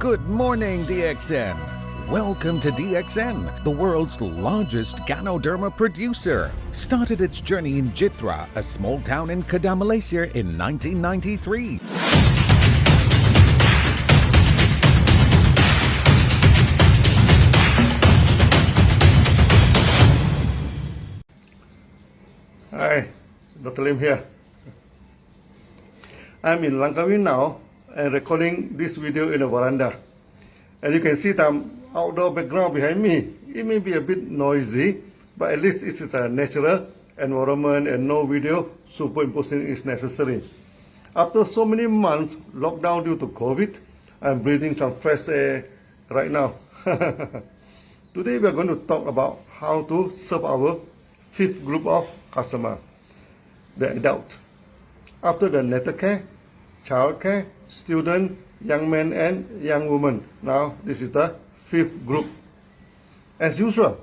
Good morning, DXN. Welcome to DXN, the world's largest Ganoderma producer. Started its journey in Jitra, a small town in Kedah, Malaysia in 1993. Hi, Dr. Lim here. I'm in Langkawi now and recording this video in a veranda. And you can see the outdoor background behind me. It may be a bit noisy, but at least it is a natural environment and no video superimposing is necessary. After so many months locked down due to COVID, I'm breathing some fresh air right now. Today we are going to talk about how to serve our fifth group of customer, the adult. After the natal care, child care, student, young men and young women. Now this is the fifth group. As usual,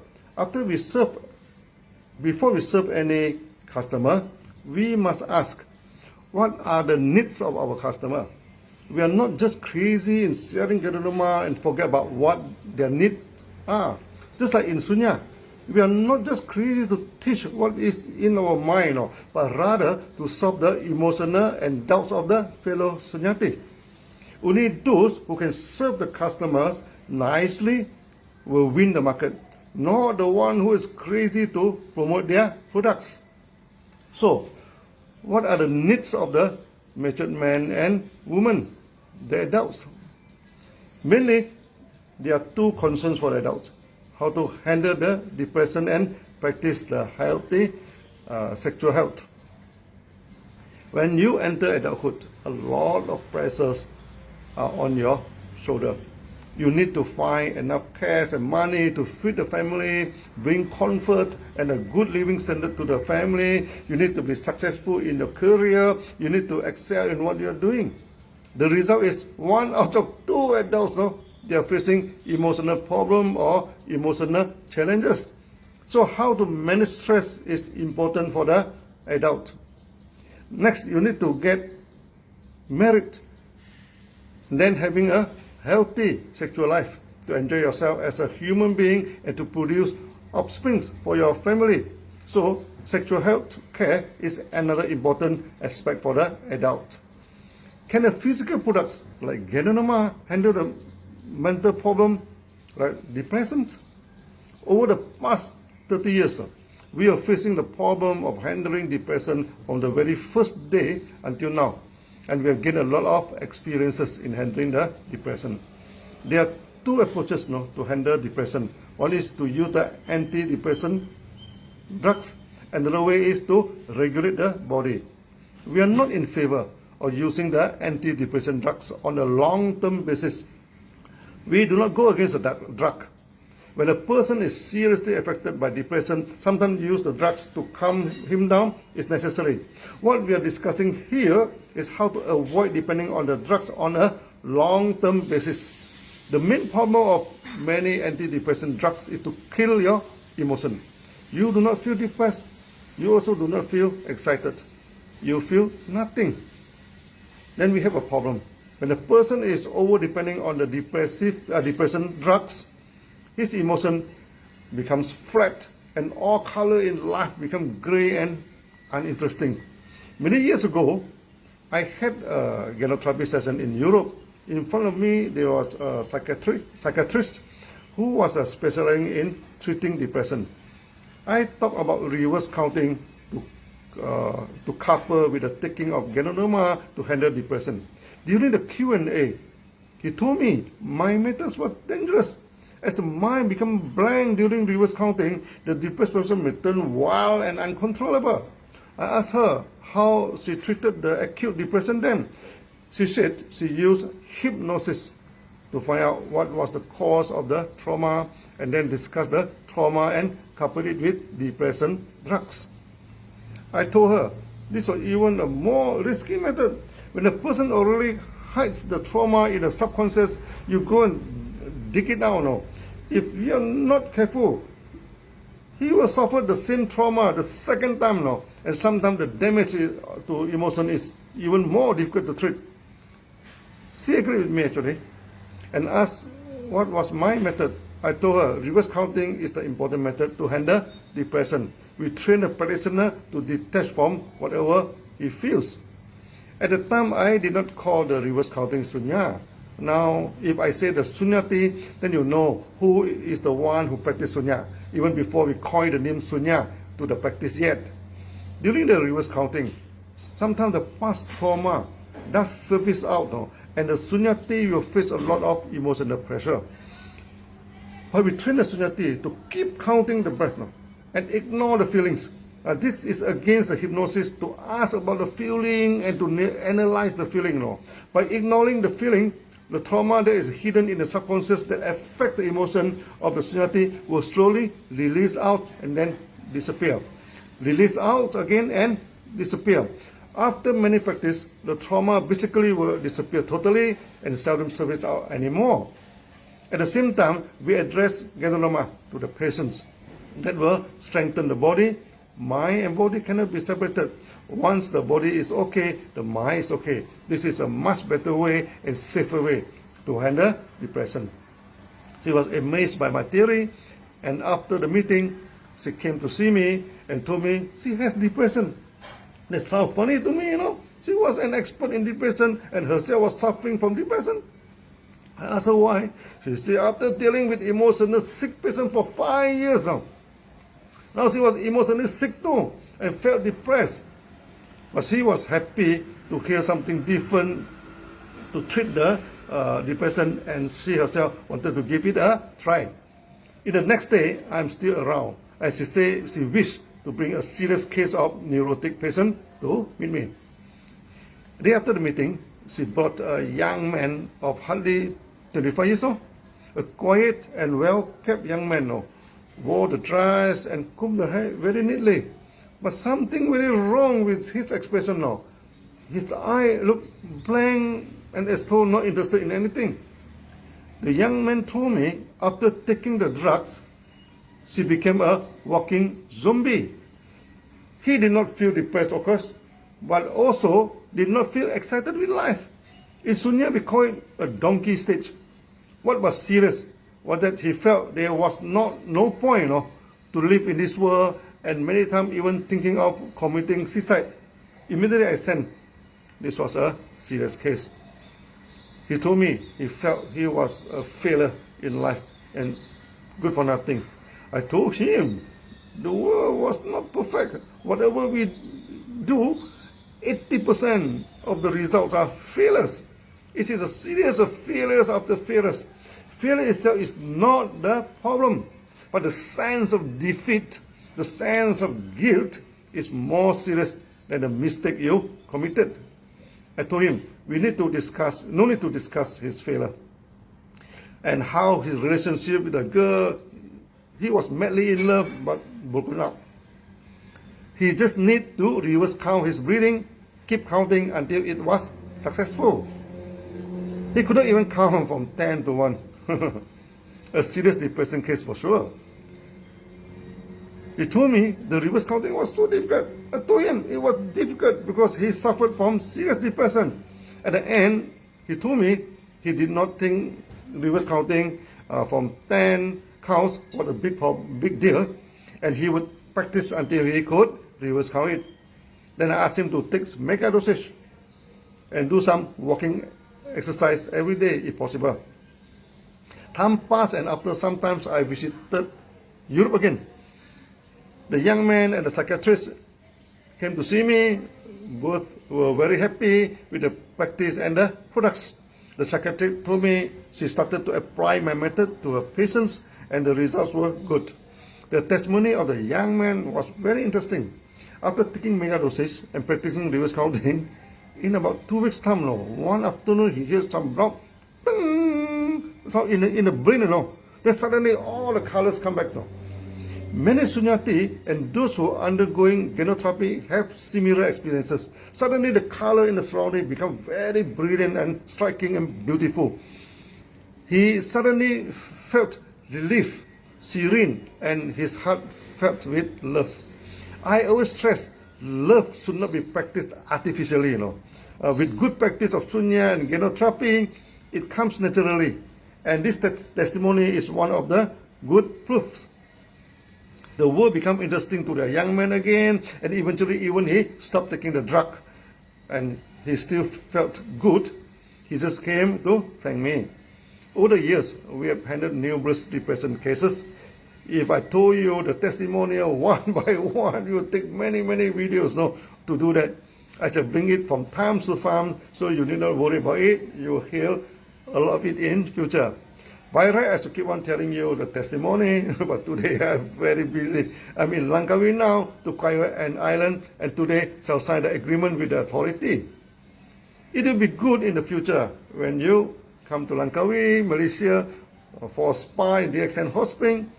before we serve any customer, we must ask, what are the needs of our customer? We are not just crazy in selling Ganoderma and forget about what their needs are. Just like in Sunya, we are not just crazy to teach what is in our mind, but rather to solve the emotional and doubts of the fellow Sunyati. Only those who can serve the customers nicely will win the market, not the one who is crazy to promote their products. So, what are the needs of the matured men and women, the adults? Mainly, there are two concerns for adults: how to handle the depression and practice the healthy sexual health. When you enter adulthood, a lot of pressures are on your shoulder. You need to find enough cash and money to feed the family, bring comfort and a good living standard to the family. You need to be successful in your career. You need to excel in what you are doing. The result is 1 out of 2 adults, they are facing emotional problem or emotional challenges. So how to manage stress is important for the adult. Next, you need to get married, then having a healthy sexual life to enjoy yourself as a human being and to produce offspring for your family. So sexual health care is another important aspect for the adult. Can the physical products like Ganoderma handle the mental problem like depression? Over the past 30 years, we are facing the problem of handling depression from the very first day until now. And we have gained a lot of experiences in handling the depression. There are two approaches to handle depression. One is to use the antidepressant drugs, and the other way is to regulate the body. We are not in favor of using the antidepressant drugs on a long-term basis. We do not go against the drug. When a person is seriously affected by depression, sometimes use the drugs to calm him down is necessary. What we are discussing here is how to avoid depending on the drugs on a long-term basis. The main problem of many antidepressant drugs is to kill your emotion. You do not feel depressed. You also do not feel excited. You feel nothing. Then we have a problem. When a person is over-depending on the depression drugs, his emotion becomes flat and all color in life becomes gray and uninteresting. Many years ago, I had a gynotherapy session in Europe. In front of me, there was a psychiatrist who was specializing in treating depression. I talked about reverse counting to couple with the taking of Ganoderma to handle depression. During the Q&A, he told me my methods were dangerous. As the mind becomes blank during reverse counting, the depressed person may turn wild and uncontrollable. I asked her how she treated the acute depression then. She said she used hypnosis to find out what was the cause of the trauma and then discuss the trauma and couple it with depression drugs. I told her this was even a more risky method. When a person already hides the trauma in the subconscious, you go and dig it out. If you are not careful, he will suffer the same trauma the second time and sometimes the damage to emotion is even more difficult to treat. She agreed with me actually. and asked what was my method. I told her reverse counting is the important method to handle depression. We train the practitioner to detach from whatever he feels. At the time, I did not call the reverse counting sunya. Now, if I say the sunyati, then you know who is the one who practiced sunya, even before we coin the name sunya to the practice yet. During the reverse counting, sometimes the past trauma does surface out, no? And the sunyati will face a lot of emotional pressure. But we train the sunyati to keep counting the breath, no? And ignore the feelings. This is against the hypnosis to ask about the feeling and to analyze the feeling. No? By ignoring the feeling, the trauma that is hidden in the subconscious that affects the emotion of the sunyati will slowly release out and then disappear. Release out again and disappear. After many practice, the trauma basically will disappear totally and seldom surface out anymore. At the same time, we address Ganolama to the patients. That will strengthen the body. Mind and body cannot be separated. Once the body is okay, the mind is okay. This is a much better way and safer way to handle depression. She was amazed by my theory, and after the meeting, she came to see me and told me she has depression. That sounds funny to me, you know. She was an expert in depression and herself was suffering from depression. I asked her why. She said after dealing with emotional sick patient for 5 years now she was emotionally sick too and felt depressed. But she was happy to hear something different to treat the depression, and she herself wanted to give it a try. In the next day, I'm still around. And she said she wished to bring a serious case of neurotic patient to meet me. The day after the meeting, she brought a young man of hardly 25 years old, a quiet and well-kept young man, no, wore the dress and combed the hair very neatly. But something very wrong with his expression now. His eye looked blank and as though not interested in anything. The young man told me after taking the drugs, she became a walking zombie. He did not feel depressed, of course, but also did not feel excited with life. In Sunya, we call it a donkey stage. What was serious was that he felt there was no point to live in this world, and many times even thinking of committing suicide. Immediately I sensed this was a serious case. He told me he felt he was a failure in life and good for nothing. I told him the world was not perfect. Whatever we do, 80% of the results are failures. It is a series of failures after failures. Failure itself is not the problem, but the sense of defeat, the sense of guilt is more serious than the mistake you committed. I told him no need to discuss his failure and how his relationship with the girl, he was madly in love but broken up. He just need to reverse count his breathing, keep counting until it was successful. He couldn't even count from 10 to 1. A serious depression case for sure. He told me the reverse counting was so difficult. I told him it was difficult because he suffered from serious depression. At the end, he told me he did not think reverse counting from 10 counts was a big deal, and he would practice until he could reverse count it. Then I asked him to take mega dosage and do some walking exercise every day if possible. Time passed, and after sometimes I visited Europe again. The young man and the psychiatrist came to see me. Both were very happy with the practice and the products. The psychiatrist told me she started to apply my method to her patients and the results were good. The testimony of the young man was very interesting. After taking mega doses and practicing reverse counting, in about 2 weeks' time, one afternoon he hears some block in the brain, then suddenly all the colors come back. Many sunyati and those who are undergoing genotherapy have similar experiences. Suddenly the color in the surrounding become very brilliant and striking and beautiful. He suddenly felt relief, serene, and his heart felt with love. I always stress, love should not be practiced artificially. With good practice of sunya and genotherapy, it comes naturally. And this testimony is one of the good proofs. The world become interesting to the young man again, and eventually even he stopped taking the drug, and he still felt good. He just came to thank me. Over the years, we have handled numerous depression cases. If I told you the testimonial one by one, you would take many videos to do that. I shall bring it from time to time, so you need not worry about it. You will hear a lot of it in future. By right, I should keep on telling you the testimony, but today I'm very busy. I'm in Langkawi now to acquire an island, and today shall sign the agreement with the authority. It will be good in the future when you come to Langkawi, Malaysia, for a spa in DXN Hot Spring,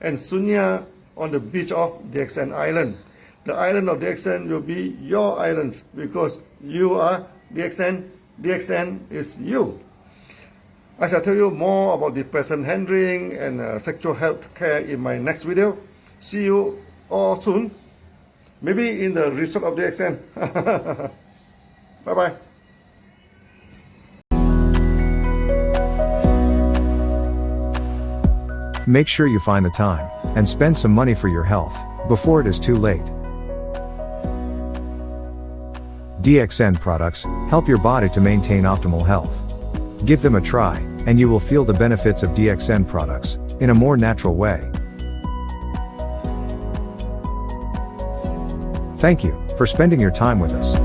and Sunya on the beach of DXN Island. The island of DXN will be your island because you are DXN. DXN is you. I shall tell you more about depression handling and sexual health care in my next video. See you all soon. Maybe in the resort of DXN. Bye-bye. Make sure you find the time and spend some money for your health before it is too late. DXN products help your body to maintain optimal health. Give them a try, and you will feel the benefits of DXN products in a more natural way. Thank you for spending your time with us.